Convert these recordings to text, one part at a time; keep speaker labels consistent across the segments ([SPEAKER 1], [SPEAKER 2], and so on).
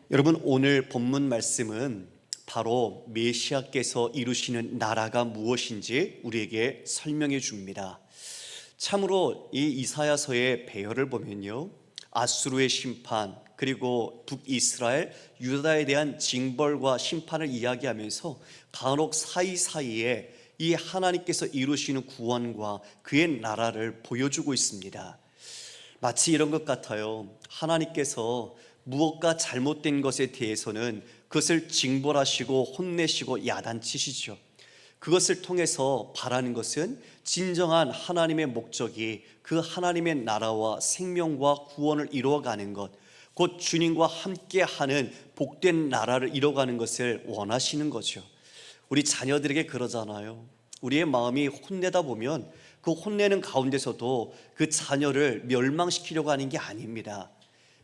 [SPEAKER 1] 여러분, 오늘 본문 말씀은 바로 메시아께서 이루시는 나라가 무엇인지 우리에게 설명해 줍니다. 참으로 이 이사야서의 배열을 보면요, 아수르의 심판, 그리고 북이스라엘, 유다에 대한 징벌과 심판을 이야기하면서 간혹 사이사이에 이 하나님께서 이루시는 구원과 그의 나라를 보여주고 있습니다. 마치 이런 것 같아요. 하나님께서 무엇가 잘못된 것에 대해서는 그것을 징벌하시고 혼내시고 야단치시죠. 그것을 통해서 바라는 것은 진정한 하나님의 목적이 그 하나님의 나라와 생명과 구원을 이루어가는 것, 곧 주님과 함께하는 복된 나라를 이루어가는 것을 원하시는 거죠. 우리 자녀들에게 그러잖아요. 우리의 마음이 혼내다 보면 그 혼내는 가운데서도 그 자녀를 멸망시키려고 하는 게 아닙니다.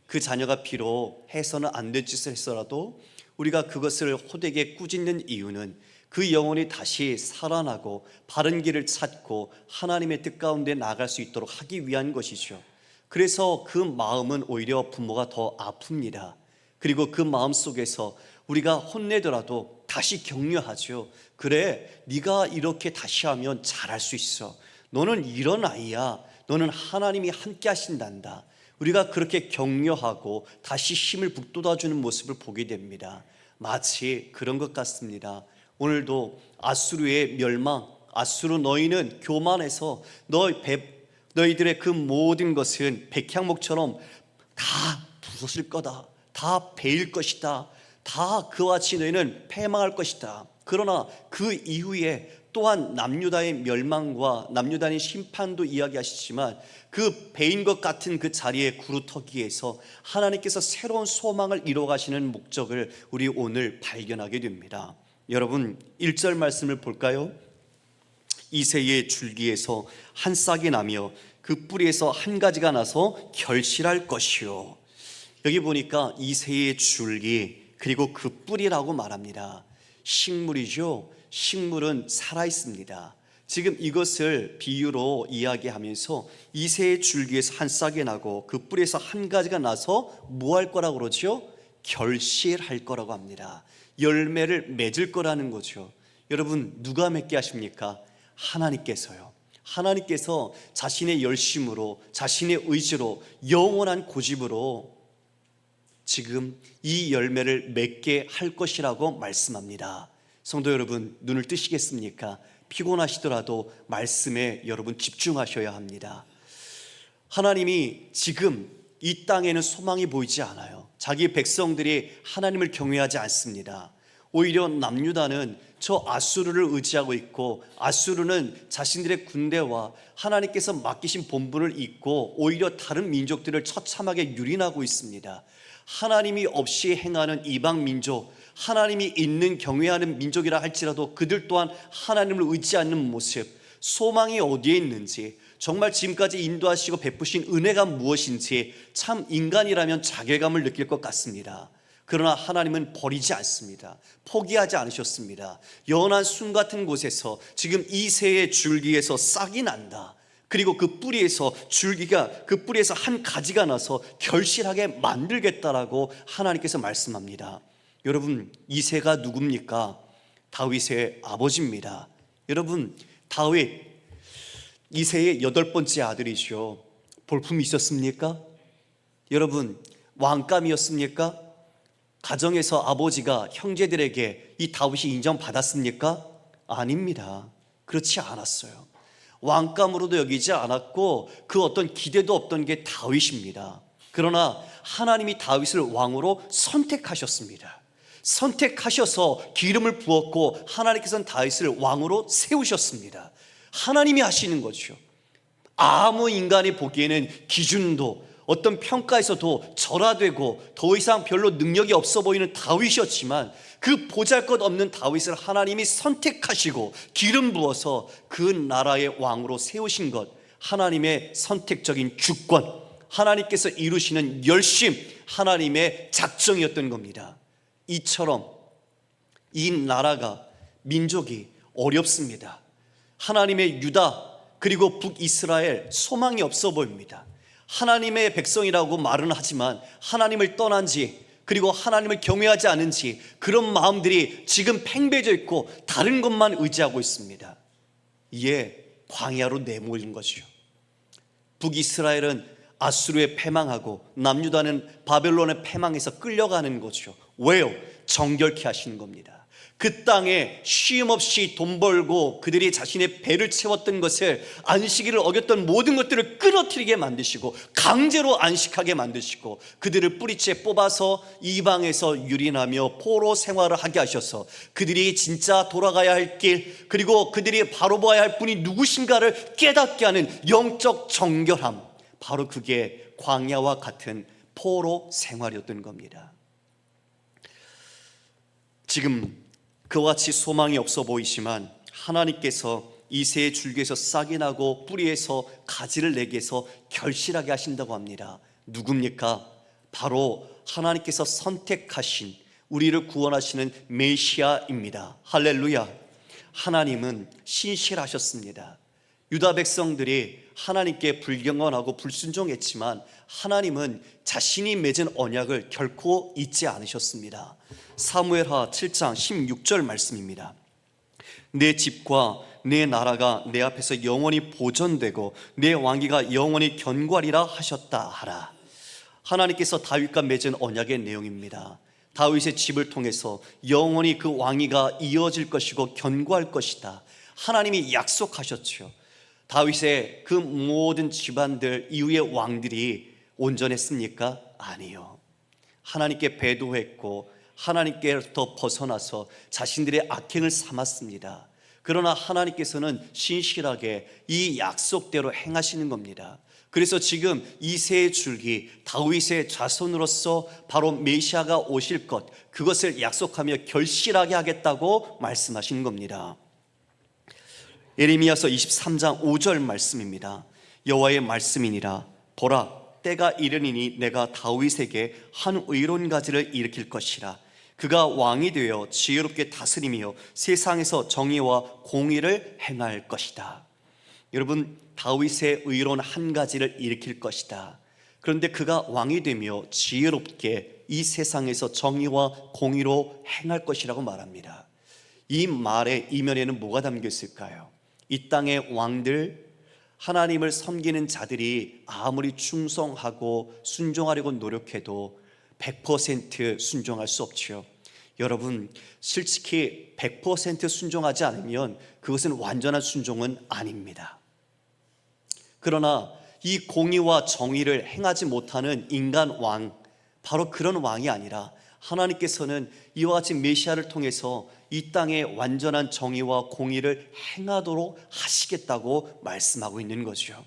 [SPEAKER 1] 그 자녀가 비록 해서는 안 될 짓을 했더라도 우리가 그것을 호되게 꾸짖는 이유는 그 영혼이 다시 살아나고 바른 길을 찾고 하나님의 뜻 가운데 나아갈 수 있도록 하기 위한 것이죠. 그래서 그 마음은 오히려 부모가 더 아픕니다. 그리고 그 마음 속에서 우리가 혼내더라도 다시 격려하죠. 그래, 네가 이렇게 다시 하면 잘할 수 있어. 너는 이런 아이야. 너는 하나님이 함께 하신단다. 우리가 그렇게 격려하고 다시 힘을 북돋아주는 모습을 보게 됩니다. 마치 그런 것 같습니다. 오늘도 아수르의 멸망, 아수르 너희는 교만해서 너희들의 그 모든 것은 백향목처럼 다 부서질 거다. 다 베일 것이다. 다 그와 같이 너희는 패망할 것이다. 그러나 그 이후에 또한 남유다의 멸망과 남유다의 심판도 이야기하시지만 그 베인 것 같은 그 자리에 구루터기에서 하나님께서 새로운 소망을 이루어가시는 목적을 우리 오늘 발견하게 됩니다. 여러분, 1절 말씀을 볼까요? 이새의 줄기에서 한 싹이 나며 그 뿌리에서 한 가지가 나서 결실할 것이요. 여기 보니까 이새의 줄기 그리고 그 뿌리라고 말합니다. 식물이죠. 식물은 살아있습니다. 지금 이것을 비유로 이야기하면서 이새의 줄기에서 한 싹이 나고 그 뿌리에서 한 가지가 나서 뭐 할 거라고 그러죠? 결실할 거라고 합니다. 열매를 맺을 거라는 거죠. 여러분, 누가 맺게 하십니까? 하나님께서요. 하나님께서 자신의 열심으로, 자신의 의지로, 영원한 고집으로 지금 이 열매를 맺게 할 것이라고 말씀합니다. 성도 여러분, 눈을 뜨시겠습니까? 피곤하시더라도 말씀에 여러분 집중하셔야 합니다. 하나님이 지금 이 땅에는 소망이 보이지 않아요. 자기 백성들이 하나님을 경외하지 않습니다. 오히려 남유다는 저 아수르를 의지하고 있고, 아수르는 자신들의 군대와 하나님께서 맡기신 본분을 잊고 오히려 다른 민족들을 처참하게 유린하고 있습니다. 하나님이 없이 행하는 이방 민족, 하나님이 있는 경외하는 민족이라 할지라도 그들 또한 하나님을 의지하지 않는 모습, 소망이 어디에 있는지, 정말 지금까지 인도하시고 베푸신 은혜가 무엇인지 참 인간이라면 자괴감을 느낄 것 같습니다. 그러나 하나님은 버리지 않습니다. 포기하지 않으셨습니다. 연한 순 같은 곳에서 지금 이새의 줄기에서 싹이 난다. 그리고 그 뿌리에서 줄기가, 그 뿌리에서 한 가지가 나서 결실하게 만들겠다라고 하나님께서 말씀합니다. 여러분, 이새가 누굽니까? 다윗의 아버지입니다. 여러분, 다윗 이새의 8번째 아들이죠. 볼품이 있었습니까? 여러분, 왕감이었습니까? 가정에서 아버지가 형제들에게 이 다윗이 인정받았습니까? 아닙니다. 그렇지 않았어요. 왕감으로도 여기지 않았고 그 어떤 기대도 없던 게 다윗입니다. 그러나 하나님이 다윗을 왕으로 선택하셨습니다. 선택하셔서 기름을 부었고 하나님께서는 다윗을 왕으로 세우셨습니다. 하나님이 하시는 거죠. 아무 인간이 보기에는 기준도 어떤 평가에서도 절하되고 더 이상 별로 능력이 없어 보이는 다윗이었지만 그 보잘것없는 다윗을 하나님이 선택하시고 기름 부어서 그 나라의 왕으로 세우신 것, 하나님의 선택적인 주권, 하나님께서 이루시는 열심, 하나님의 작정이었던 겁니다. 이처럼 이 나라가, 민족이 어렵습니다. 하나님의 유다 그리고 북이스라엘 소망이 없어 보입니다. 하나님의 백성이라고 말은 하지만 하나님을 떠난 지 그리고 하나님을 경외하지 않은지 그런 마음들이 지금 팽배해져 있고 다른 것만 의지하고 있습니다. 이에 광야로 내몰린 거죠. 북이스라엘은 아수르에 패망하고 남유다는 바벨론에 패망해서 끌려가는 거죠. 왜요? 정결케 하시는 겁니다. 그 땅에 쉼 없이 돈 벌고 그들이 자신의 배를 채웠던 것을, 안식일을 어겼던 모든 것들을 끊어뜨리게 만드시고 강제로 안식하게 만드시고 그들을 뿌리째 뽑아서 이방에서 유린하며 포로 생활을 하게 하셔서 그들이 진짜 돌아가야 할 길, 그리고 그들이 바로 보아야 할 분이 누구신가를 깨닫게 하는 영적 정결함, 바로 그게 광야와 같은 포로 생활이었던 겁니다. 지금 그와 같이 소망이 없어 보이지만 하나님께서 이새의 줄기에서 싹이 나고 뿌리에서 가지를 내게 해서 결실하게 하신다고 합니다. 누굽니까? 바로 하나님께서 선택하신, 우리를 구원하시는 메시아입니다. 할렐루야. 하나님은 신실하셨습니다. 유다 백성들이 하나님께 불경건하고 불순종했지만 하나님은 자신이 맺은 언약을 결코 잊지 않으셨습니다. 사무엘하 7장 16절 말씀입니다. 내 집과 내 나라가 내 앞에서 영원히 보존되고 내 왕위가 영원히 견고하리라 하셨다 하라. 하나님께서 다윗과 맺은 언약의 내용입니다. 다윗의 집을 통해서 영원히 그 왕위가 이어질 것이고 견고할 것이다. 하나님이 약속하셨죠. 다윗의 그 모든 집안들 이후의 왕들이 온전했습니까? 아니요. 하나님께 배도했고 하나님께로부터 벗어나서 자신들의 악행을 삼았습니다. 그러나 하나님께서는 신실하게 이 약속대로 행하시는 겁니다. 그래서 지금 이새의 줄기, 다윗의 자손으로서 바로 메시아가 오실 것, 그것을 약속하며 결실하게 하겠다고 말씀하시는 겁니다. 예레미야서 23장 5절 말씀입니다. 여호와의 말씀이니라. 보라, 때가 이르니니 내가 다윗에게 한 의로운 가지를 일으킬 것이라. 그가 왕이 되어 지혜롭게 다스리며 세상에서 정의와 공의를 행할 것이다. 여러분, 다윗의 의로운 한 가지를 일으킬 것이다. 그런데 그가 왕이 되며 지혜롭게 이 세상에서 정의와 공의로 행할 것이라고 말합니다. 이 말의 이면에는 뭐가 담겨 있을까요? 이 땅의 왕들, 하나님을 섬기는 자들이 아무리 충성하고 순종하려고 노력해도 100% 순종할 수 없지요. 여러분, 솔직히 100% 순종하지 않으면 그것은 완전한 순종은 아닙니다. 그러나 이 공의와 정의를 행하지 못하는 인간 왕, 바로 그런 왕이 아니라 하나님께서는 이와 같이 메시아를 통해서 이 땅에 완전한 정의와 공의를 행하도록 하시겠다고 말씀하고 있는 거죠.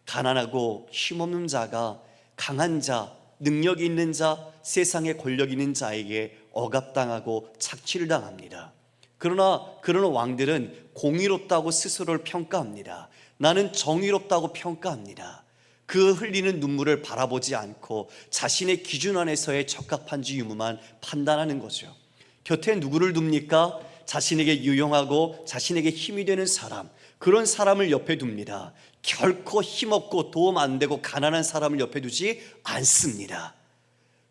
[SPEAKER 1] 가난하고 힘없는 자가 강한 자, 능력이 있는 자, 세상에 권력 있는 자에게 억압당하고 착취를 당합니다. 그러나 그런 왕들은 공의롭다고 스스로를 평가합니다. 나는 정의롭다고 평가합니다. 그 흘리는 눈물을 바라보지 않고 자신의 기준 안에서의 적합한지 유무만 판단하는 거죠. 곁에 누구를 둡니까? 자신에게 유용하고 자신에게 힘이 되는 사람, 그런 사람을 옆에 둡니다. 결코 힘없고 도움 안 되고 가난한 사람을 옆에 두지 않습니다.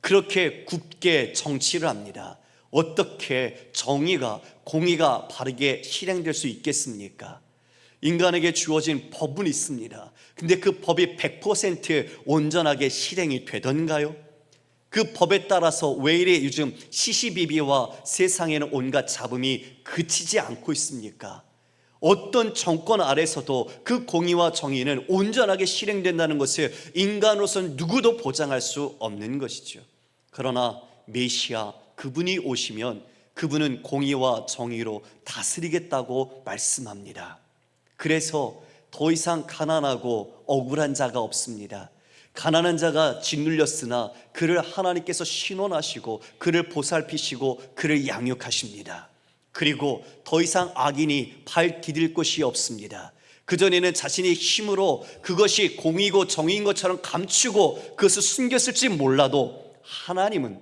[SPEAKER 1] 그렇게 굳게 정치를 합니다. 어떻게 정의가, 공의가 바르게 실행될 수 있겠습니까? 인간에게 주어진 법은 있습니다. 근데 그 법이 100% 온전하게 실행이 되던가요? 그 법에 따라서 왜 이래 요즘 시시비비와 세상에는 온갖 잡음이 그치지 않고 있습니까? 어떤 정권 아래서도 그 공의와 정의는 온전하게 실행된다는 것을 인간으로서는 누구도 보장할 수 없는 것이죠. 그러나 메시아, 그분이 오시면 그분은 공의와 정의로 다스리겠다고 말씀합니다. 그래서 더 이상 가난하고 억울한 자가 없습니다. 가난한 자가 짓눌렸으나 그를 하나님께서 신원하시고 그를 보살피시고 그를 양육하십니다. 그리고 더 이상 악인이 발 디딜 곳이 없습니다. 그전에는 자신의 힘으로 그것이 공의고 정의인 것처럼 감추고 그것을 숨겼을지 몰라도 하나님은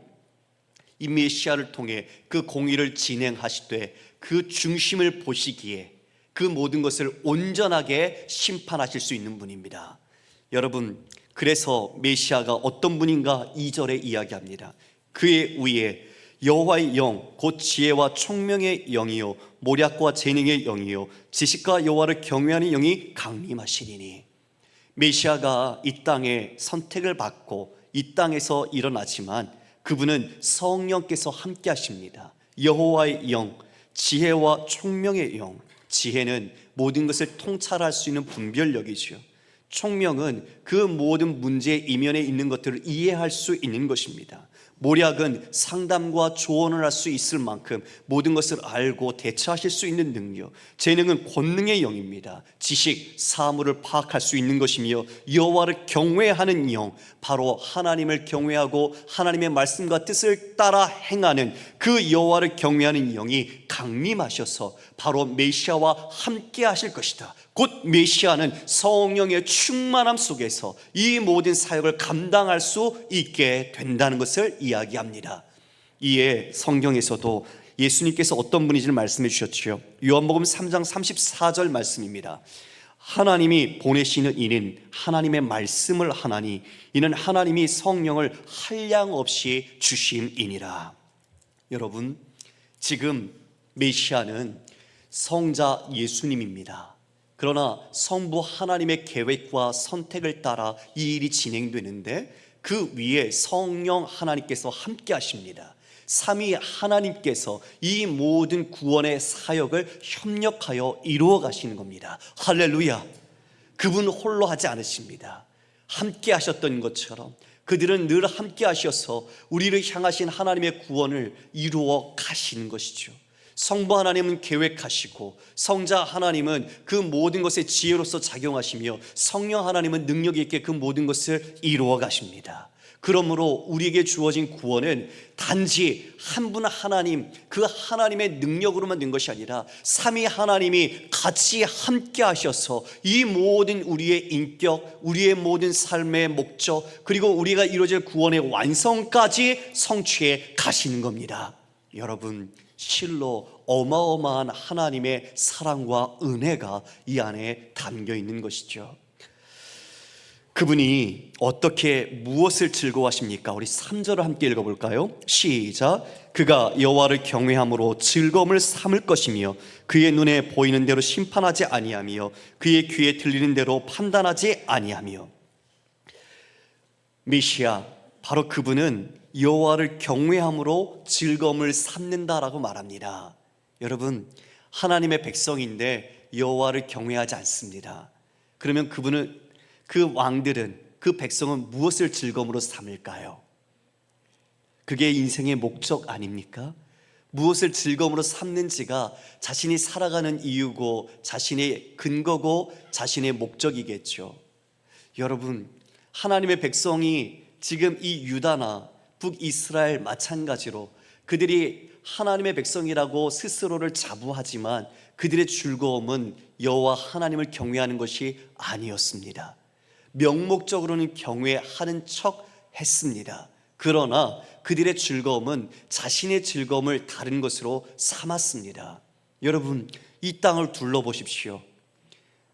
[SPEAKER 1] 이 메시아를 통해 그 공의를 진행하시되 그 중심을 보시기에 그 모든 것을 온전하게 심판하실 수 있는 분입니다. 여러분, 그래서 메시아가 어떤 분인가 2절에 이야기합니다. 그의 위에 여호와의 영 곧 지혜와 총명의 영이요 모략과 재능의 영이요 지식과 여호와를 경외하는 영이 강림하시리니. 메시아가 이 땅에 선택을 받고 이 땅에서 일어나지만 그분은 성령께서 함께 하십니다. 여호와의 영, 지혜와 총명의 영. 지혜는 모든 것을 통찰할 수 있는 분별력이죠. 총명은 그 모든 문제의 이면에 있는 것들을 이해할 수 있는 것입니다. 모략은 상담과 조언을 할 수 있을 만큼 모든 것을 알고 대처하실 수 있는 능력. 재능은 권능의 영입니다. 지식, 사물을 파악할 수 있는 것이며 여호와를 경외하는 영, 바로 하나님을 경외하고 하나님의 말씀과 뜻을 따라 행하는 그 여호와를 경외하는 영이 강림하셔서 바로 메시아와 함께 하실 것이다. 곧 메시아는 성령의 충만함 속에서 이 모든 사역을 감당할 수 있게 된다는 것을 이야기합니다. 이에 성경에서도 예수님께서 어떤 분인지를 말씀해 주셨지요. 요한복음 3장 34절 말씀입니다. 하나님이 보내시는 이는 하나님의 말씀을 하나니 이는 하나님이 성령을 한량없이 주심이니라. 여러분, 지금 메시아는 성자 예수님입니다. 그러나 성부 하나님의 계획과 선택을 따라 이 일이 진행되는데 그 위에 성령 하나님께서 함께 하십니다. 삼위 하나님께서 이 모든 구원의 사역을 협력하여 이루어 가시는 겁니다. 할렐루야. 그분 홀로 하지 않으십니다. 함께 하셨던 것처럼 그들은 늘 함께 하셔서 우리를 향하신 하나님의 구원을 이루어 가시는 것이죠. 성부 하나님은 계획하시고 성자 하나님은 그 모든 것의 지혜로서 작용하시며 성령 하나님은 능력 있게 그 모든 것을 이루어 가십니다. 그러므로 우리에게 주어진 구원은 단지 한 분 하나님, 그 하나님의 능력으로만 된 것이 아니라 삼위 하나님이 같이 함께 하셔서 이 모든 우리의 인격, 우리의 모든 삶의 목적, 그리고 우리가 이루어질 구원의 완성까지 성취해 가시는 겁니다. 여러분, 실로 어마어마한 하나님의 사랑과 은혜가 이 안에 담겨 있는 것이죠. 그분이 어떻게 무엇을 즐거워하십니까? 우리 3절을 함께 읽어볼까요? 시작. 그가 여호와를 경외함으로 즐거움을 삼을 것이며 그의 눈에 보이는 대로 심판하지 아니하며 그의 귀에 들리는 대로 판단하지 아니하며. 메시아, 바로 그분은 여호와를 경외함으로 즐거움을 삼는다라고 말합니다. 여러분, 하나님의 백성인데 여호와를 경외하지 않습니다. 그러면 그분은, 그 왕들은, 그 백성은 무엇을 즐거움으로 삼을까요? 그게 인생의 목적 아닙니까? 무엇을 즐거움으로 삼는지가 자신이 살아가는 이유고 자신의 근거고 자신의 목적이겠죠. 여러분, 하나님의 백성이 지금 이 유다나 북이스라엘 마찬가지로 그들이 하나님의 백성이라고 스스로를 자부하지만 그들의 즐거움은 여호와 하나님을 경외하는 것이 아니었습니다. 명목적으로는 경외하는 척 했습니다. 그러나 그들의 즐거움은 자신의 즐거움을 다른 것으로 삼았습니다. 여러분, 이 땅을 둘러보십시오.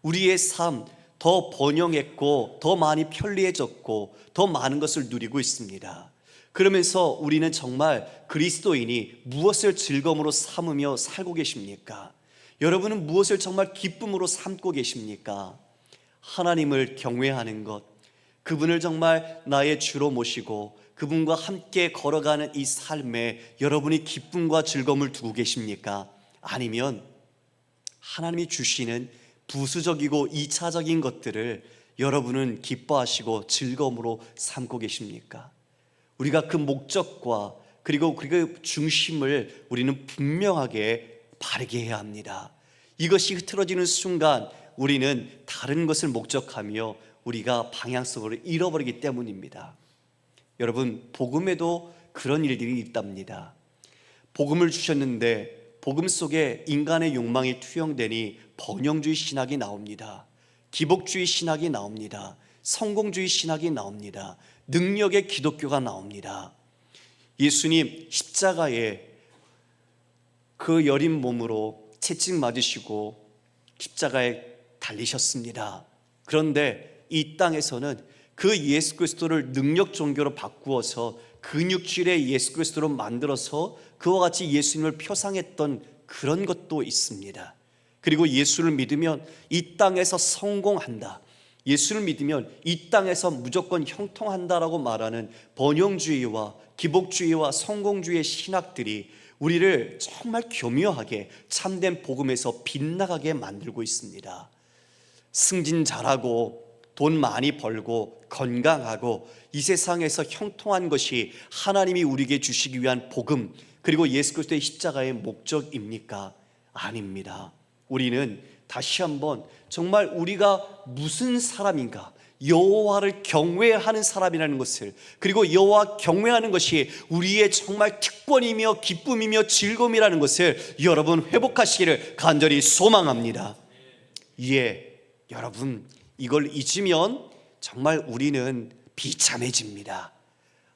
[SPEAKER 1] 우리의 삶 더 번영했고 더 많이 편리해졌고 더 많은 것을 누리고 있습니다. 그러면서 우리는 정말 그리스도인이 무엇을 즐거움으로 삼으며 살고 계십니까? 여러분은 무엇을 정말 기쁨으로 삼고 계십니까? 하나님을 경외하는 것, 그분을 정말 나의 주로 모시고 그분과 함께 걸어가는 이 삶에 여러분이 기쁨과 즐거움을 두고 계십니까? 아니면 하나님이 주시는 부수적이고 이차적인 것들을 여러분은 기뻐하시고 즐거움으로 삼고 계십니까? 우리가 그 목적과 그리고 그 중심을 우리는 분명하게 바르게 해야 합니다. 이것이 흐트러지는 순간 우리는 다른 것을 목적하며 우리가 방향성을 잃어버리기 때문입니다. 여러분, 복음에도 그런 일들이 있답니다. 복음을 주셨는데 복음 속에 인간의 욕망이 투영되니 번영주의 신학이 나옵니다. 기복주의 신학이 나옵니다. 성공주의 신학이 나옵니다. 능력의 기독교가 나옵니다. 예수님 십자가에 그 여린 몸으로 채찍 맞으시고 십자가에 달리셨습니다. 그런데 이 땅에서는 그 예수 그리스도를 능력 종교로 바꾸어서 근육질의 예수 그리스도로 만들어서 그와 같이 예수님을 표상했던 그런 것도 있습니다. 그리고 예수를 믿으면 이 땅에서 성공한다, 예수를 믿으면 이 땅에서 무조건 형통한다라고 말하는 번영주의와 기복주의와 성공주의의 신학들이 우리를 정말 교묘하게 참된 복음에서 빗나가게 만들고 있습니다. 승진 잘하고 돈 많이 벌고 건강하고 이 세상에서 형통한 것이 하나님이 우리에게 주시기 위한 복음, 그리고 예수 그리스도의 십자가의 목적입니까? 아닙니다. 우리는 다시 한번 정말 우리가 무슨 사람인가, 여호와를 경외하는 사람이라는 것을, 그리고 여호와 경외하는 것이 우리의 정말 특권이며 기쁨이며 즐거움이라는 것을 여러분 회복하시기를 간절히 소망합니다. 여러분, 이걸 잊으면 정말 우리는 비참해집니다.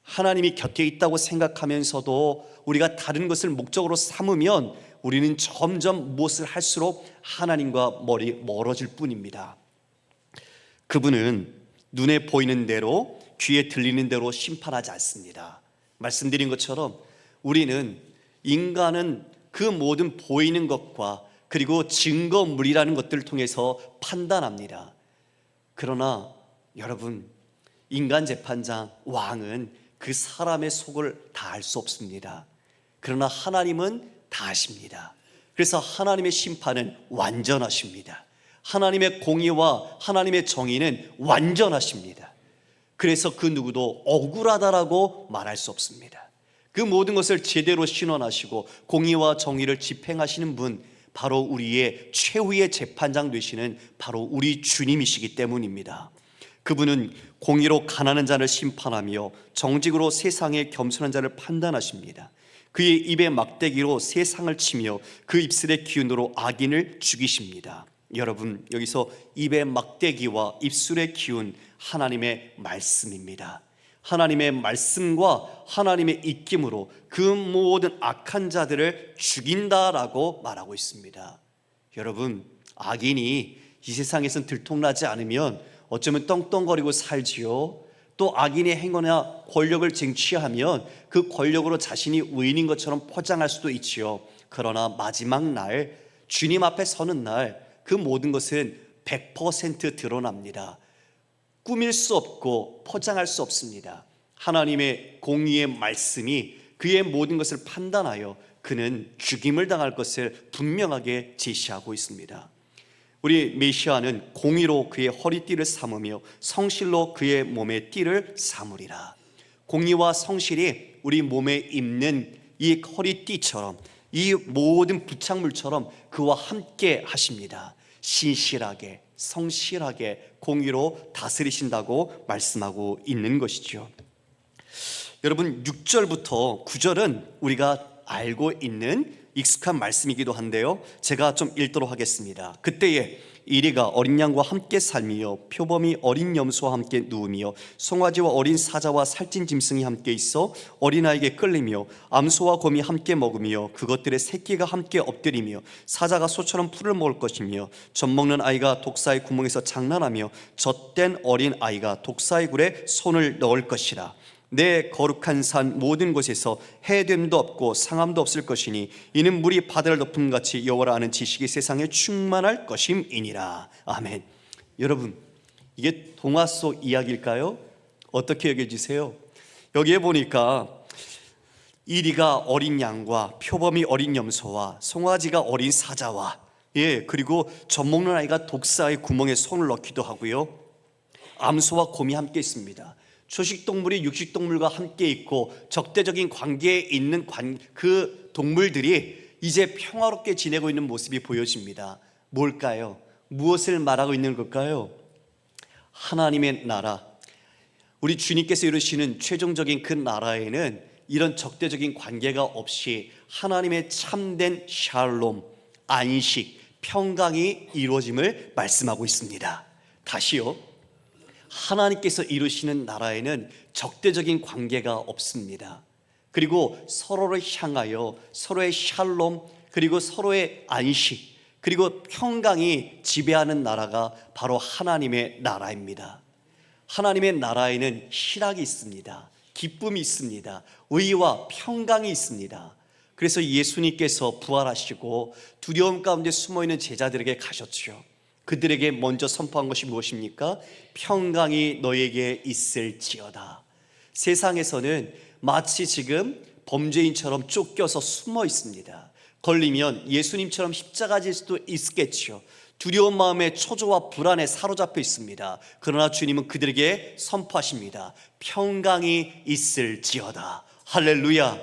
[SPEAKER 1] 하나님이 곁에 있다고 생각하면서도 우리가 다른 것을 목적으로 삼으면 우리는 점점 무엇을 할수록 하나님과 멀어질 뿐입니다. 그분은 눈에 보이는 대로 귀에 들리는 대로 심판하지 않습니다. 말씀드린 것처럼 우리는, 인간은 그 모든 보이는 것과 그리고 증거물이라는 것들을 통해서 판단합니다. 그러나 여러분, 인간 재판장, 왕은 그 사람의 속을 다 알 수 없습니다. 그러나 하나님은 다 아십니다. 그래서 하나님의 심판은 완전하십니다. 하나님의 공의와 하나님의 정의는 완전하십니다. 그래서 그 누구도 억울하다라고 말할 수 없습니다. 그 모든 것을 제대로 신원하시고 공의와 정의를 집행하시는 분, 바로 우리의 최후의 재판장 되시는 바로 우리 주님이시기 때문입니다. 그분은 공의로 가난한 자를 심판하며 정직으로 세상에 겸손한 자를 판단하십니다. 그의 입의 막대기로 세상을 치며 그 입술의 기운으로 악인을 죽이십니다. 여러분, 여기서 입의 막대기와 입술의 기운, 하나님의 말씀입니다. 하나님의 말씀과 하나님의 입김으로 그 모든 악한 자들을 죽인다라고 말하고 있습니다. 여러분, 악인이 이 세상에선 들통나지 않으면 어쩌면 떵떵거리고 살지요. 또 악인의 행위나 권력을 쟁취하면 그 권력으로 자신이 의인인 것처럼 포장할 수도 있지요. 그러나 마지막 날, 주님 앞에 서는 날, 그 모든 것은 100% 드러납니다. 꾸밀 수 없고 포장할 수 없습니다. 하나님의 공의의 말씀이 그의 모든 것을 판단하여 그는 죽임을 당할 것을 분명하게 제시하고 있습니다. 우리 메시아는 공의로 그의 허리띠를 삼으며 성실로 그의 몸의 띠를 삼으리라. 공의와 성실이 우리 몸에 입는 이 허리띠처럼, 이 모든 부착물처럼 그와 함께 하십니다. 신실하게, 성실하게, 공의로 다스리신다고 말씀하고 있는 것이죠. 여러분, 6절부터 9절은 우리가 알고 있는 익숙한 말씀이기도 한데요, 제가 좀 읽도록 하겠습니다. 그때에 이리가 어린 양과 함께 살며 표범이 어린 염소와 함께 누우며 송아지와 어린 사자와 살찐 짐승이 함께 있어 어린아이에게 끌리며 암소와 곰이 함께 먹으며 그것들의 새끼가 함께 엎드리며 사자가 소처럼 풀을 먹을 것이며 젖먹는 아이가 독사의 구멍에서 장난하며 젖된 어린 아이가 독사의 굴에 손을 넣을 것이라. 내 거룩한 산 모든 곳에서 해됨도 없고 상함도 없을 것이니 이는 물이 바다를 덮음 같이 여호와를 아는 지식이 세상에 충만할 것임이니라. 아멘. 여러분, 이게 동화 속 이야기일까요? 어떻게 여겨지세요? 여기에 보니까 이리가 어린 양과 표범이 어린 염소와 송아지가 어린 사자와, 그리고 젖먹는 아이가 독사의 구멍에 손을 넣기도 하고요, 암소와 곰이 함께 있습니다. 초식동물이 육식동물과 함께 있고 적대적인 관계에 있는 그 동물들이 이제 평화롭게 지내고 있는 모습이 보여집니다. 뭘까요? 무엇을 말하고 있는 걸까요? 하나님의 나라, 우리 주님께서 이루시는 최종적인 그 나라에는 이런 적대적인 관계가 없이 하나님의 참된 샬롬, 안식, 평강이 이루어짐을 말씀하고 있습니다. 다시요, 하나님께서 이루시는 나라에는 적대적인 관계가 없습니다. 그리고 서로를 향하여 서로의 샬롬, 그리고 서로의 안식, 그리고 평강이 지배하는 나라가 바로 하나님의 나라입니다. 하나님의 나라에는 희락이 있습니다. 기쁨이 있습니다. 의와 평강이 있습니다. 그래서 예수님께서 부활하시고 두려움 가운데 숨어있는 제자들에게 가셨죠. 그들에게 먼저 선포한 것이 무엇입니까? 평강이 너에게 있을지어다. 세상에서는 마치 지금 범죄인처럼 쫓겨서 숨어 있습니다. 걸리면 예수님처럼 십자가 질 수도 있겠죠. 두려운 마음에 초조와 불안에 사로잡혀 있습니다. 그러나 주님은 그들에게 선포하십니다. 평강이 있을지어다. 할렐루야.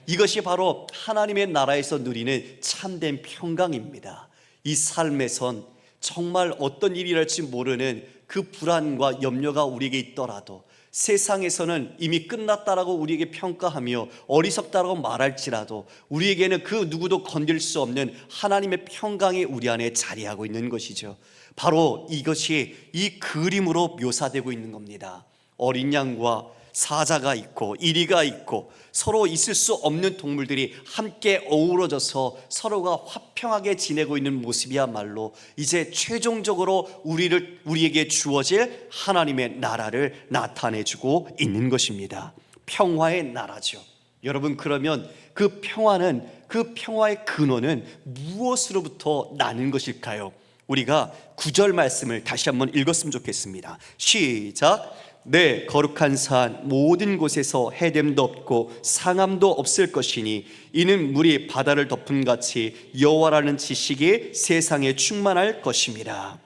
[SPEAKER 1] 이것이 바로 하나님의 나라에서 누리는 참된 평강입니다. 이 삶에선 정말 어떤 일이 일어날지 모르는 그 불안과 염려가 우리에게 있더라도, 세상에서는 이미 끝났다라고 우리에게 평가하며 어리석다라고 말할지라도 우리에게는 그 누구도 건들 수 없는 하나님의 평강이 우리 안에 자리하고 있는 것이죠. 바로 이것이 이 그림으로 묘사되고 있는 겁니다. 어린 양과 사자가 있고 이리가 있고 서로 있을 수 없는 동물들이 함께 어우러져서 서로가 화평하게 지내고 있는 모습이야말로 이제 최종적으로 우리에게 주어질 하나님의 나라를 나타내주고 있는 것입니다. 평화의 나라죠. 여러분, 그러면 그 평화의 근원은 무엇으로부터 나는 것일까요? 우리가 9절 말씀을 다시 한번 읽었으면 좋겠습니다. 시작. 내 거룩한 산 모든 곳에서 해됨도 없고 상함도 없을 것이니 이는 물이 바다를 덮은 같이 여호와라는 지식이 세상에 충만할 것입니다.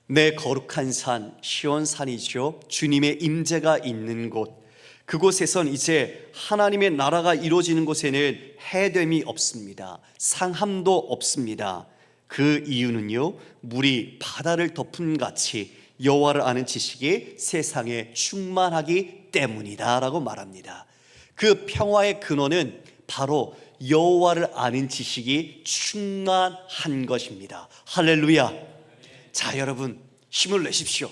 [SPEAKER 1] 내 거룩한 산, 시온산이죠. 주님의 임재가 있는 곳, 그곳에선 이제 하나님의 나라가 이루어지는 곳에는 해됨이 없습니다. 상함도 없습니다. 그 이유는요, 물이 바다를 덮은 같이 여호와를 아는 지식이 세상에 충만하기 때문이다 라고 말합니다. 그 평화의 근원은 바로 여호와를 아는 지식이 충만한 것입니다. 할렐루야. 자, 여러분, 힘을 내십시오.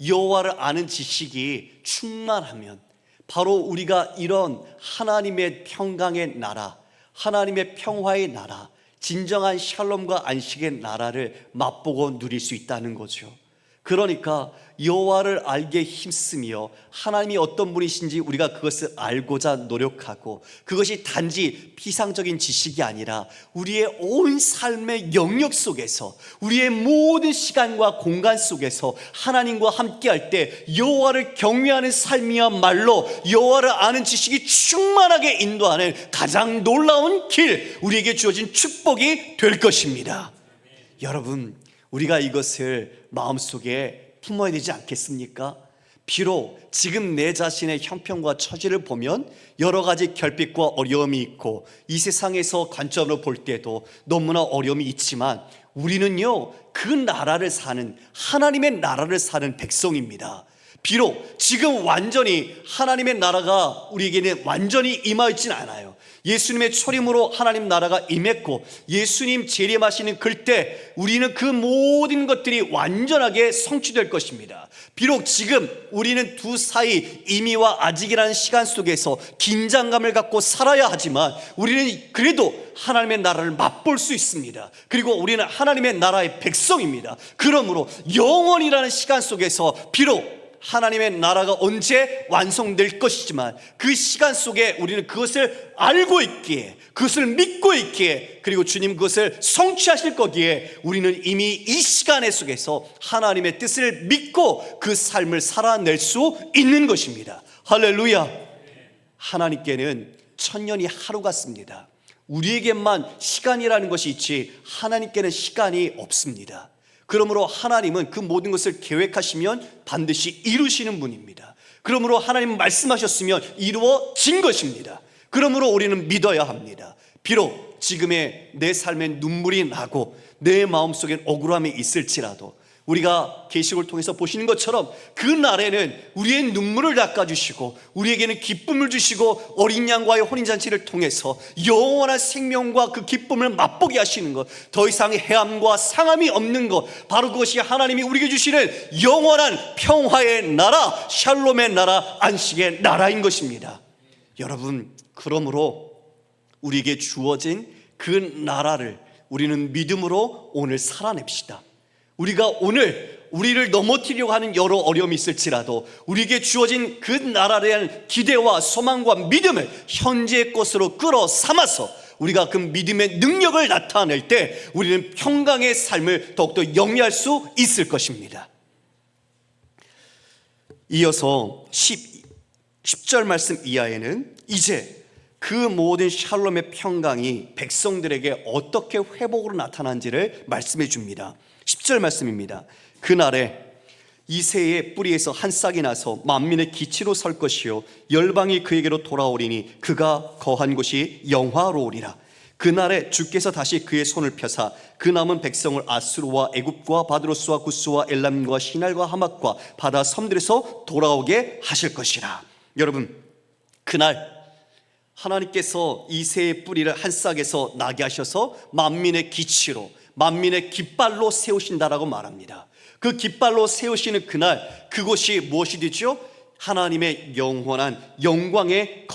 [SPEAKER 1] 여호와를 아는 지식이 충만하면 바로 우리가 이런 하나님의 평강의 나라, 하나님의 평화의 나라, 진정한 샬롬과 안식의 나라를 맛보고 누릴 수 있다는 거죠. 그러니까 여호와를 알게 힘쓰며 하나님이 어떤 분이신지 우리가 그것을 알고자 노력하고, 그것이 단지 피상적인 지식이 아니라 우리의 온 삶의 영역 속에서, 우리의 모든 시간과 공간 속에서 하나님과 함께할 때 여호와를 경외하는 삶이야말로 여호와를 아는 지식이 충만하게 인도하는 가장 놀라운 길, 우리에게 주어진 축복이 될 것입니다. 여러분, 우리가 이것을 마음속에 품어야 되지 않겠습니까? 비록 지금 내 자신의 형편과 처지를 보면 여러 가지 결핍과 어려움이 있고 이 세상에서 관점으로 볼 때도 너무나 어려움이 있지만 우리는요, 그 나라를 사는, 하나님의 나라를 사는 백성입니다. 비록 지금 완전히 하나님의 나라가 우리에게는 완전히 임하지는 않아요. 예수님의 초림으로 하나님 나라가 임했고 예수님 재림하시는 그때 우리는 그 모든 것들이 완전하게 성취될 것입니다. 비록 지금 우리는 두 사이 이미와 아직이라는 시간 속에서 긴장감을 갖고 살아야 하지만 우리는 그래도 하나님의 나라를 맛볼 수 있습니다. 그리고 우리는 하나님의 나라의 백성입니다. 그러므로 영원이라는 시간 속에서 비록 하나님의 나라가 언제 완성될 것이지만 그 시간 속에 우리는 그것을 알고 있기에, 그것을 믿고 있기에, 그리고 주님 그것을 성취하실 거기에 우리는 이미 이 시간 속에서 하나님의 뜻을 믿고 그 삶을 살아낼 수 있는 것입니다. 할렐루야. 하나님께는 천년이 하루 같습니다. 우리에게만 시간이라는 것이 있지 하나님께는 시간이 없습니다. 그러므로 하나님은 그 모든 것을 계획하시면 반드시 이루시는 분입니다. 그러므로 하나님 말씀하셨으면 이루어진 것입니다. 그러므로 우리는 믿어야 합니다. 비록 지금의 내 삶에 눈물이 나고 내 마음속엔 억울함이 있을지라도 우리가 계시록을 통해서 보시는 것처럼 그 날에는 우리의 눈물을 닦아주시고 우리에게는 기쁨을 주시고 어린 양과의 혼인잔치를 통해서 영원한 생명과 그 기쁨을 맛보게 하시는 것, 더 이상 해함과 상함이 없는 것, 바로 그것이 하나님이 우리에게 주시는 영원한 평화의 나라, 샬롬의 나라, 안식의 나라인 것입니다. 여러분, 그러므로 우리에게 주어진 그 나라를 우리는 믿음으로 오늘 살아냅시다. 우리가 오늘 우리를 넘어뜨리려고 하는 여러 어려움이 있을지라도 우리에게 주어진 그 나라에 대한 기대와 소망과 믿음을 현재의 것으로 끌어 삼아서 우리가 그 믿음의 능력을 나타낼 때 우리는 평강의 삶을 더욱더 영위할 수 있을 것입니다. 이어서 10절 말씀 이하에는 이제 그 모든 샬롬의 평강이 백성들에게 어떻게 회복으로 나타난지를 말씀해 줍니다. 10절 말씀입니다. 그날에 이새의 뿌리에서 한 싹이 나서 만민의 기치로 설 것이요 열방이 그에게로 돌아오리니 그가 거한 곳이 영화로우리라. 그날에 주께서 다시 그의 손을 펴사 그 남은 백성을 아수르와 애굽과 바드로스와 구스와 엘람과 시날과 하맛과 바다 섬들에서 돌아오게 하실 것이라. 여러분, 그날 하나님께서 이새의 뿌리를 한 싹에서 나게 하셔서 만민의 기치로, 만민의 깃발로 세우신다라고 말합니다. 그 깃발로 세우시는 그날, 그곳이 무엇이 되죠? 하나님의 영원한 영광에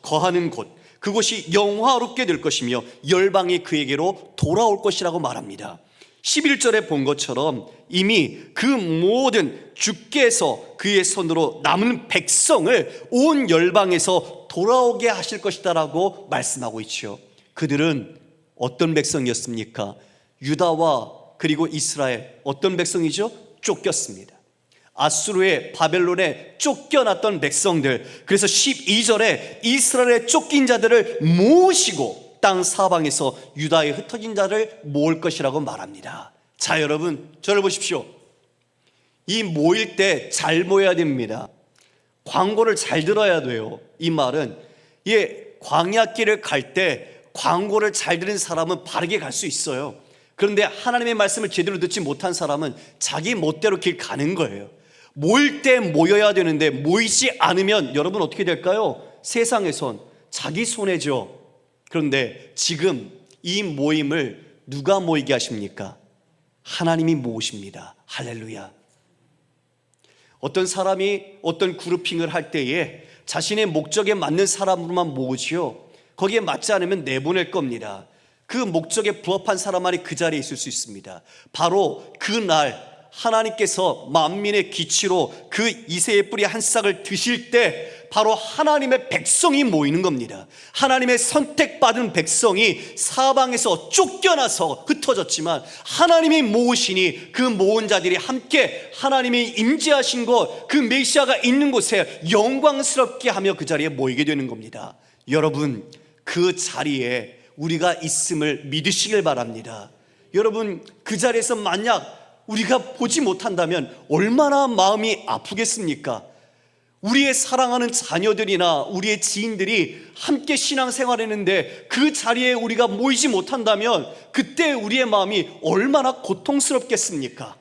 [SPEAKER 1] 거하는 곳, 그곳이 영화롭게 될 것이며 열방이 그에게로 돌아올 것이라고 말합니다. 11절에 본 것처럼 이미 그 모든 주께서 그의 손으로 남은 백성을 온 열방에서 돌아오게 하실 것이다라고 말씀하고 있죠. 그들은 어떤 백성이었습니까? 유다와 그리고 이스라엘, 어떤 백성이죠? 쫓겼습니다. 아수르의 바벨론에 쫓겨났던 백성들. 그래서 12절에 이스라엘의 쫓긴 자들을 모으시고 땅 사방에서 유다에 흩어진 자를 모을 것이라고 말합니다. 자, 여러분, 저를 보십시오. 이 모일 때 잘 모여야 됩니다. 광고를 잘 들어야 돼요. 이 말은 광야길을 갈 때 광고를 잘 들은 사람은 바르게 갈 수 있어요. 그런데 하나님의 말씀을 제대로 듣지 못한 사람은 자기 멋대로 길 가는 거예요. 모일 때 모여야 되는데 모이지 않으면 여러분 어떻게 될까요? 세상에선 자기 손해죠. 그런데 지금 이 모임을 누가 모이게 하십니까? 하나님이 모으십니다. 할렐루야. 어떤 사람이 어떤 그룹핑을 할 때에 자신의 목적에 맞는 사람으로만 모으지요, 거기에 맞지 않으면 내보낼 겁니다. 그 목적에 부합한 사람만이 그 자리에 있을 수 있습니다. 바로 그날 하나님께서 만민의 기치로 그 이새의 뿌리 한 싹을 드실 때 바로 하나님의 백성이 모이는 겁니다. 하나님의 선택받은 백성이 사방에서 쫓겨나서 흩어졌지만 하나님이 모으시니 그 모은 자들이 함께 하나님이 임재하신 곳, 그 메시아가 있는 곳에 영광스럽게 하며 그 자리에 모이게 되는 겁니다. 여러분, 그 자리에 우리가 있음을 믿으시길 바랍니다. 여러분, 그 자리에서 만약 우리가 보지 못한다면 얼마나 마음이 아프겠습니까? 우리의 사랑하는 자녀들이나 우리의 지인들이 함께 신앙생활했는데 그 자리에 우리가 모이지 못한다면 그때 우리의 마음이 얼마나 고통스럽겠습니까?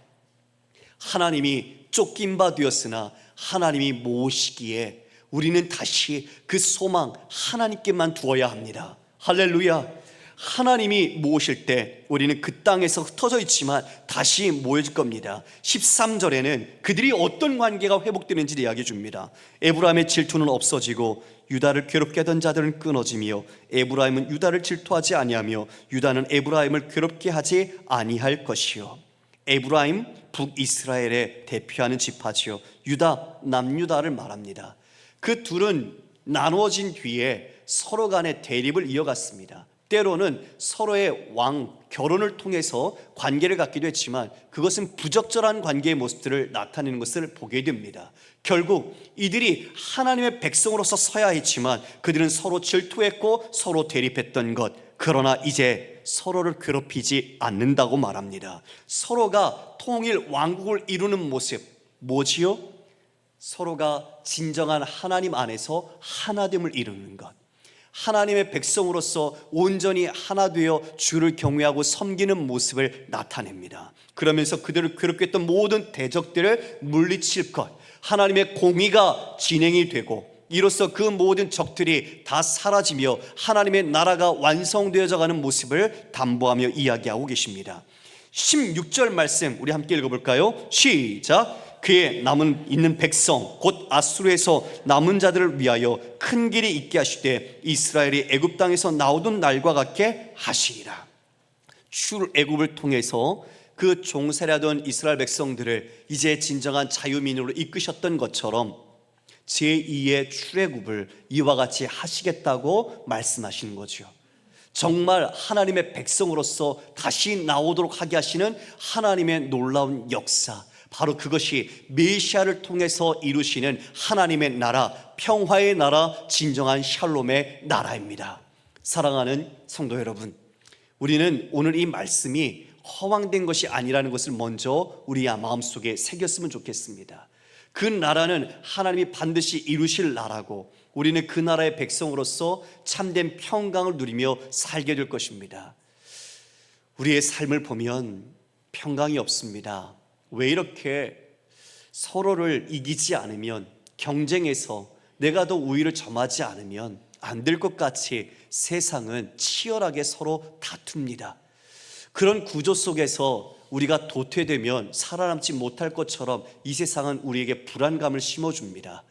[SPEAKER 1] 하나님이 쫓긴 바 되었으나 하나님이 모으시기에 우리는 다시 그 소망 하나님께만 두어야 합니다. 할렐루야. 하나님이 모으실 때 우리는 그 땅에서 흩어져 있지만 다시 모여질 겁니다. 13절에는 그들이 어떤 관계가 회복되는지를 이야기해 줍니다. 에브라임의 질투는 없어지고 유다를 괴롭게 하던 자들은 끊어지며 에브라임은 유다를 질투하지 아니하며 유다는 에브라임을 괴롭게 하지 아니할 것이요. 에브라임 북이스라엘에 대표하는 지파지요, 유다 남유다를 말합니다. 그 둘은 나누어진 뒤에 서로 간의 대립을 이어갔습니다. 때로는 서로의 결혼을 통해서 관계를 갖기도 했지만 그것은 부적절한 관계의 모습들을 나타내는 것을 보게 됩니다. 결국 이들이 하나님의 백성으로서 서야 했지만 그들은 서로 질투했고 서로 대립했던 것, 그러나 이제 서로를 괴롭히지 않는다고 말합니다. 서로가 통일 왕국을 이루는 모습, 뭐지요? 서로가 진정한 하나님 안에서 하나됨을 이루는 것, 하나님의 백성으로서 온전히 하나 되어 주를 경외하고 섬기는 모습을 나타냅니다. 그러면서 그들을 괴롭게 했던 모든 대적들을 물리칠 것, 하나님의 공의가 진행이 되고 이로써 그 모든 적들이 다 사라지며 하나님의 나라가 완성되어져 가는 모습을 담보하며 이야기하고 계십니다. 16절 말씀 우리 함께 읽어볼까요? 시작. 그의 남은 있는 백성 곧 아수르에서 남은 자들을 위하여 큰 길이 있게 하시되 이스라엘이 애굽 땅에서 나오던 날과 같게 하시리라. 출애굽을 통해서 그 종살이하던 이스라엘 백성들을 이제 진정한 자유민으로 이끄셨던 것처럼 제2의 출애굽을 이와 같이 하시겠다고 말씀하시는 거죠. 정말 하나님의 백성으로서 다시 나오도록 하게 하시는 하나님의 놀라운 역사, 바로 그것이 메시아를 통해서 이루시는 하나님의 나라, 평화의 나라, 진정한 샬롬의 나라입니다. 사랑하는 성도 여러분, 우리는 오늘 이 말씀이 허황된 것이 아니라는 것을 먼저 우리 마음속에 새겼으면 좋겠습니다. 그 나라는 하나님이 반드시 이루실 나라고, 우리는 그 나라의 백성으로서 참된 평강을 누리며 살게 될 것입니다. 우리의 삶을 보면 평강이 없습니다. 왜 이렇게 서로를 이기지 않으면, 경쟁에서 내가 더 우위를 점하지 않으면 안 될 것 같이 세상은 치열하게 서로 다툽니다. 그런 구조 속에서 우리가 도태되면 살아남지 못할 것처럼 이 세상은 우리에게 불안감을 심어줍니다.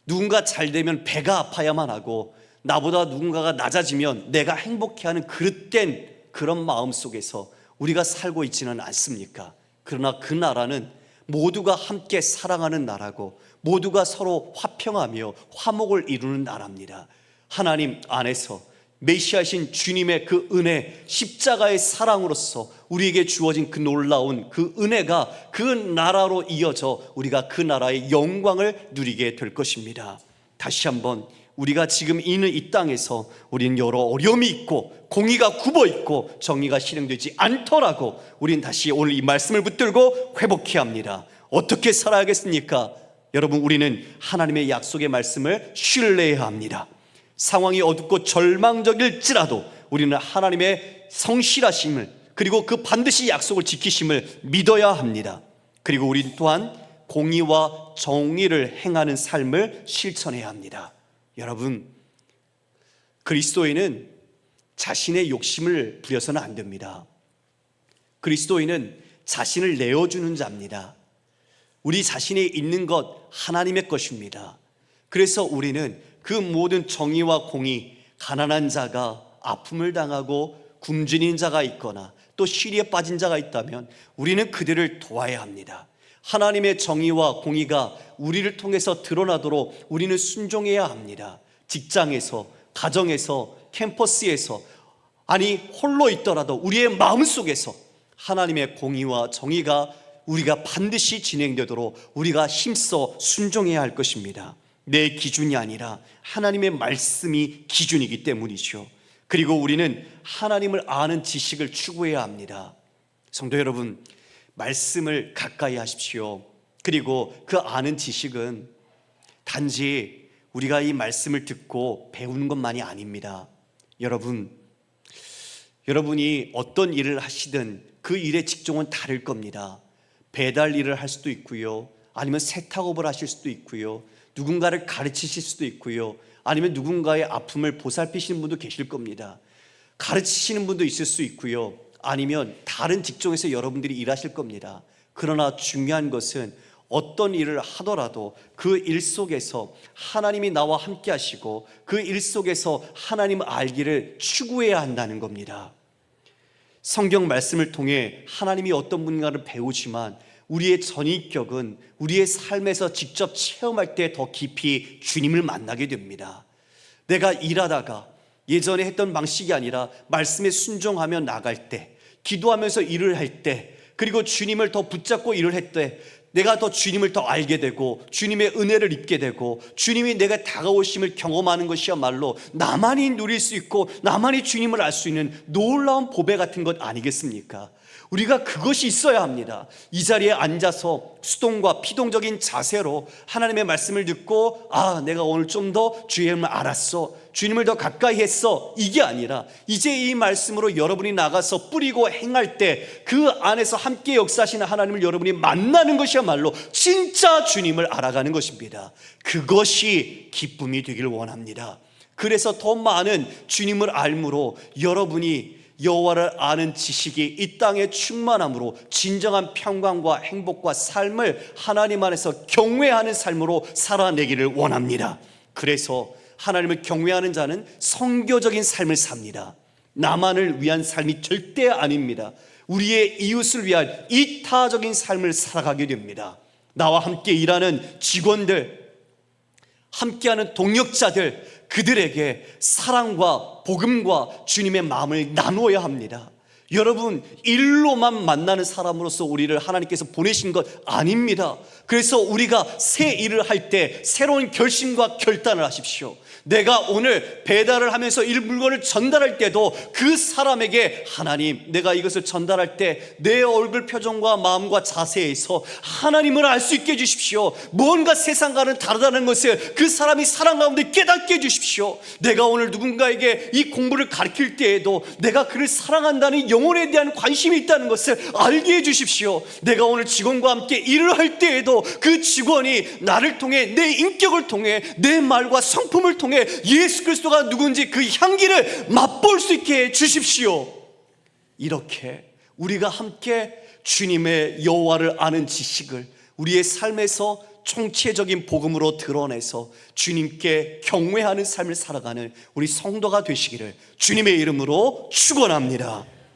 [SPEAKER 1] 누군가 잘 되면 배가 아파야만 하고, 나보다 누군가가 낮아지면 내가 행복해하는 그릇된 그런 마음 속에서 우리가 살고 있지는 않습니까? 그러나 그 나라는 모두가 함께 사랑하는 나라고, 모두가 서로 화평하며 화목을 이루는 나라입니다. 하나님 안에서 메시아신 주님의 그 은혜, 십자가의 사랑으로서 우리에게 주어진 그 놀라운 그 은혜가 그 나라로 이어져 우리가 그 나라의 영광을 누리게 될 것입니다. 다시 한번, 우리가 지금 있는 이 땅에서 우리는 여러 어려움이 있고 공의가 굽어 있고 정의가 실행되지 않더라도 우리는 다시 오늘 이 말씀을 붙들고 회복해야 합니다. 어떻게 살아야겠습니까? 여러분, 우리는 하나님의 약속의 말씀을 신뢰해야 합니다. 상황이 어둡고 절망적일지라도 우리는 하나님의 성실하심을, 그리고 그 반드시 약속을 지키심을 믿어야 합니다. 그리고 우리 또한 공의와 정의를 행하는 삶을 실천해야 합니다. 여러분, 그리스도인은 자신의 욕심을 부려서는 안 됩니다. 그리스도인은 자신을 내어주는 자입니다. 우리 자신이 있는 것 하나님의 것입니다. 그래서 우리는 그 모든 정의와 공의, 가난한 자가 아픔을 당하고 굶주린 자가 있거나 또 시리에 빠진 자가 있다면 우리는 그들을 도와야 합니다. 하나님의 정의와 공의가 우리를 통해서 드러나도록 우리는 순종해야 합니다. 직장에서, 가정에서, 캠퍼스에서, 아니 홀로 있더라도 우리의 마음속에서 하나님의 공의와 정의가 우리가 반드시 진행되도록 우리가 힘써 순종해야 할 것입니다. 내 기준이 아니라 하나님의 말씀이 기준이기 때문이죠. 그리고 우리는 하나님을 아는 지식을 추구해야 합니다. 성도 여러분, 말씀을 가까이 하십시오. 그리고 그 아는 지식은 단지 우리가 이 말씀을 듣고 배우는 것만이 아닙니다. 여러분이 어떤 일을 하시든 그 일의 직종은 다를 겁니다. 배달 일을 할 수도 있고요, 아니면 세탁업을 하실 수도 있고요, 누군가를 가르치실 수도 있고요, 아니면 누군가의 아픔을 보살피시는 분도 계실 겁니다. 가르치시는 분도 있을 수 있고요, 아니면 다른 직종에서 여러분들이 일하실 겁니다. 그러나 중요한 것은 어떤 일을 하더라도 그 일 속에서 하나님이 나와 함께 하시고 그 일 속에서 하나님을 알기를 추구해야 한다는 겁니다. 성경 말씀을 통해 하나님이 어떤 분인가를 배우지만 우리의 전인격은 우리의 삶에서 직접 체험할 때 더 깊이 주님을 만나게 됩니다. 내가 일하다가 예전에 했던 방식이 아니라 말씀에 순종하며 나갈 때, 기도하면서 일을 할 때, 그리고 주님을 더 붙잡고 일을 할 때 내가 더 주님을 더 알게 되고 주님의 은혜를 입게 되고 주님이 내가 다가오심을 경험하는 것이야말로 나만이 누릴 수 있고 나만이 주님을 알 수 있는 놀라운 보배 같은 것 아니겠습니까? 우리가 그것이 있어야 합니다. 이 자리에 앉아서 수동과 피동적인 자세로 하나님의 말씀을 듣고 내가 오늘 좀 더 주님을 알았어, 주님을 더 가까이 했어, 이게 아니라 이제 이 말씀으로 여러분이 나가서 뿌리고 행할 때 그 안에서 함께 역사하시는 하나님을 여러분이 만나는 것이야말로 진짜 주님을 알아가는 것입니다. 그것이 기쁨이 되길 원합니다. 그래서 더 많은 주님을 알므로 여러분이 여호와를 아는 지식이 이 땅에 충만함으로 진정한 평강과 행복과 삶을 하나님 안에서 경외하는 삶으로 살아내기를 원합니다. 그래서 하나님을 경외하는 자는 성교적인 삶을 삽니다. 나만을 위한 삶이 절대 아닙니다. 우리의 이웃을 위한 이타적인 삶을 살아가게 됩니다. 나와 함께 일하는 직원들, 함께하는 동역자들, 그들에게 사랑과 복음과 주님의 마음을 나누어야 합니다. 여러분, 일로만 만나는 사람으로서 우리를 하나님께서 보내신 것 아닙니다. 그래서 우리가 새 일을 할 때 새로운 결심과 결단을 하십시오. 내가 오늘 배달을 하면서 이 물건을 전달할 때도 그 사람에게 하나님, 내가 이것을 전달할 때 내 얼굴 표정과 마음과 자세에서 하나님을 알 수 있게 해주십시오. 뭔가 세상과는 다르다는 것을 그 사람이 사랑 가운데 깨닫게 해주십시오. 내가 오늘 누군가에게 이 공부를 가르칠 때에도 내가 그를 사랑한다는 영혼에 대한 관심이 있다는 것을 알게 해주십시오. 내가 오늘 직원과 함께 일을 할 때에도 그 직원이 나를 통해, 내 인격을 통해, 내 말과 성품을 통해 예수 그리스도가 누군지 그 향기를 맛볼 수 있게 해 주십시오. 이렇게 우리가 함께 주님의 여호와를 아는 지식을 우리의 삶에서 총체적인 복음으로 드러내서 주님께 경외하는 삶을 살아가는 우리 성도가 되시기를 주님의 이름으로 축원합니다.